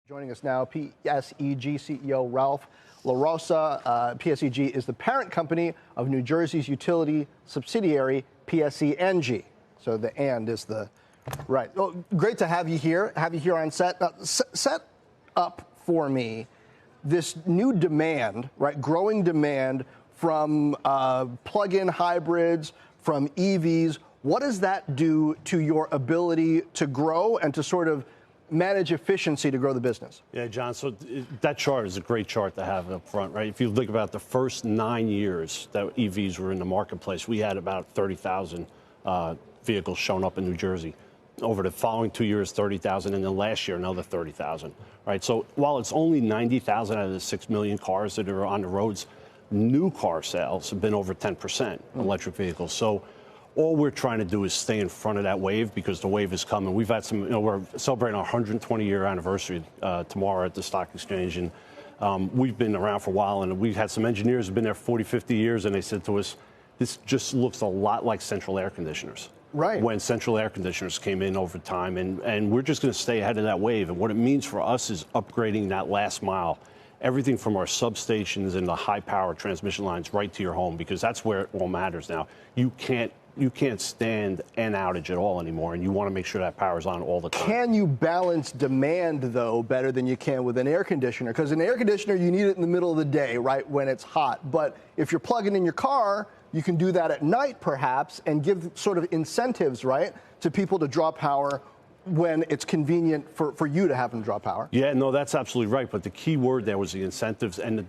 Joining us now, PSEG CEO Ralph LaRossa. PSEG is the parent company of New Jersey's utility subsidiary, PSEG. So the "and" is the right. Well, great to have you here on set. Now, set up for me this new demand, right? Growing demand from plug-in hybrids, from EVs. What does that do to your ability to grow and to sort of manage efficiency to grow the business? Yeah, John, so that chart is a great chart to have up front, right? If you think about the first 9 years that EVs were in the marketplace, we had about 30,000 vehicles showing up in New Jersey. Over the following 2 years, 30,000, and then last year, another 30,000, right? So while it's only 90,000 out of the 6 million cars that are on the roads, new car sales have been over 10% electric vehicles. So all we're trying to do is stay in front of that wave because the wave is coming. We've had some, we're celebrating our 120-year anniversary tomorrow at the stock exchange. And we've been around for a while, and we've had some engineers who've been there 40, 50 years, and they said to us, this just looks a lot like central air conditioners. Right. When central air conditioners came in over time, and we're just going to stay ahead of that wave. And what it means for us is upgrading that last mile, everything from our substations and the high-power transmission lines right to your home, because that's where it all matters now. You can't stand an outage at all anymore, and you want to make sure that power's on all the time. Can you balance demand, though, better than you can with an air conditioner? Because an air conditioner, you need it in the middle of the day, right, when it's hot. But if you're plugging in your car, you can do that at night, perhaps, and give sort of incentives, right, to people to draw power when it's convenient for you to have them draw power. Yeah, no, that's absolutely right. But the key word there was the incentives and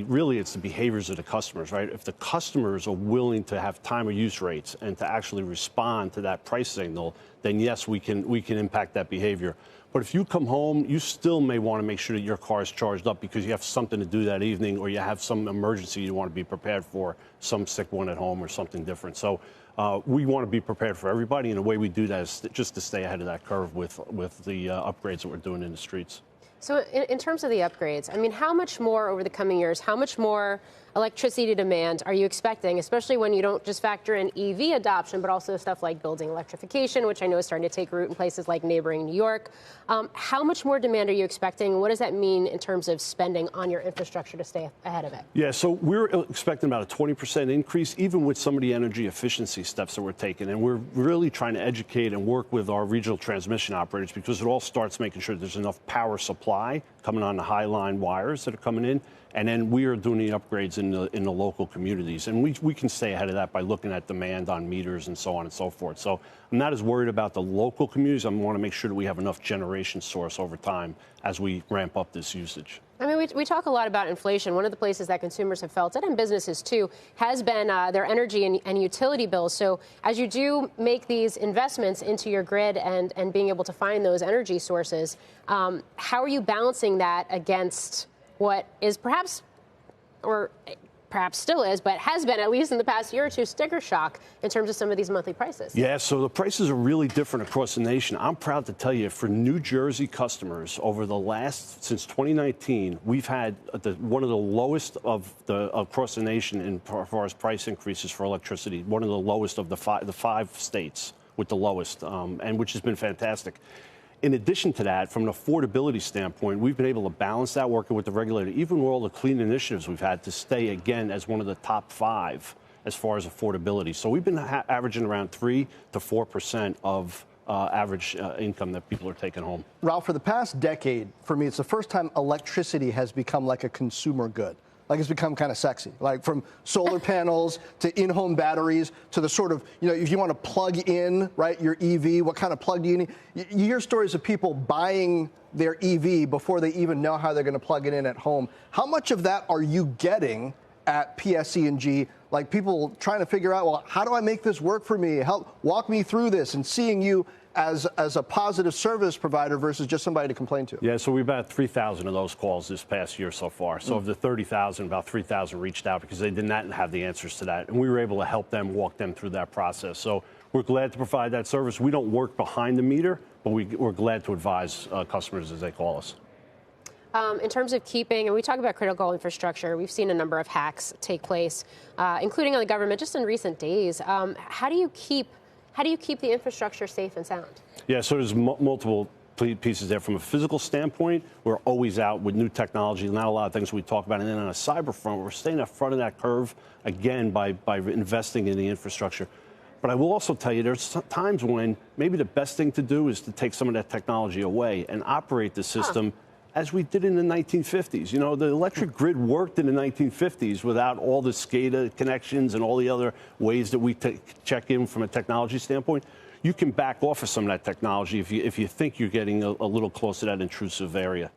really it's the behaviors of the customers, right? If the customers are willing to have time of use rates and to actually respond to that price signal, then yes, we can impact that behavior. But if you come home, you still may want to make sure that your car is charged up because you have something to do that evening, or you have some emergency you want to be prepared for, some sick one at home or something different. So we want to be prepared for everybody, and the way we do that is just to stay ahead of that curve with the upgrades that we're doing in the streets. So in terms of the upgrades, I mean, how much more over the coming years, how much more electricity demand are you expecting, especially when you don't just factor in EV adoption, but also stuff like building electrification, which I know is starting to take root in places like neighboring New York. How much more demand are you expecting? What does that mean in terms of spending on your infrastructure to stay ahead of it? Yeah, so we're expecting about a 20% increase, even with some of the energy efficiency steps that we're taking. And we're really trying to educate and work with our regional transmission operators, because it all starts making sure there's enough power supply coming on the high line wires that are coming in. And then we are doing the upgrades in the local communities. And we can stay ahead of that by looking at demand on meters and so on and so forth. So I'm not as worried about the local communities. I want to make sure that we have enough generation source over time as we ramp up this usage. I mean, we talk a lot about inflation. One of the places that consumers have felt it, and businesses too, has been their energy and utility bills. So as you do make these investments into your grid and being able to find those energy sources, how are you balancing that against what is perhaps, or perhaps still is, but has been, at least in the past year or two, sticker shock in terms of some of these monthly prices? Yeah, so the prices are really different across the nation. I'm proud to tell you, for New Jersey customers, over the since 2019, we've had one of the lowest across the nation in far as price increases for electricity, one of the lowest of the five states with the lowest, and which has been fantastic. In addition to that, from an affordability standpoint, we've been able to balance that working with the regulator, even with all the clean initiatives we've had, to stay, again, as one of the top 5 as far as affordability. So we've been averaging around 3 to 4% of average income that people are taking home. Ralph, for the past decade, for me, it's the first time electricity has become like a consumer good. Like, it's become kind of sexy, like from solar panels to in-home batteries to the sort of, if you want to plug in, right, your EV, what kind of plug do you need? You hear stories of people buying their EV before they even know how they're going to plug it in at home. How much of that are you getting at PSEG? Like, people trying to figure out, well, how do I make this work for me? Help walk me through this, and seeing you as a positive service provider versus just somebody to complain to. Yeah, so we've had 3,000 of those calls this past year so far. So of the 30,000, about 3,000 reached out because they did not have the answers to that. And we were able to help them, walk them through that process. So we're glad to provide that service. We don't work behind the meter, but we're glad to advise customers as they call us. In terms of keeping, and we talk about critical infrastructure, we've seen a number of hacks take place, including on the government just in recent days. How do you keep the infrastructure safe and sound? Yeah, so there's multiple pieces there. From a physical standpoint, we're always out with new technology, not a lot of things we talk about. And then on a cyber front, we're staying in front of that curve, again, by investing in the infrastructure. But I will also tell you, there's times when maybe the best thing to do is to take some of that technology away and operate the system as we did in the 1950s. You know, the electric grid worked in the 1950s without all the SCADA connections and all the other ways that we check in from a technology standpoint. You can back off of some of that technology if you think you're getting a little close to that intrusive area.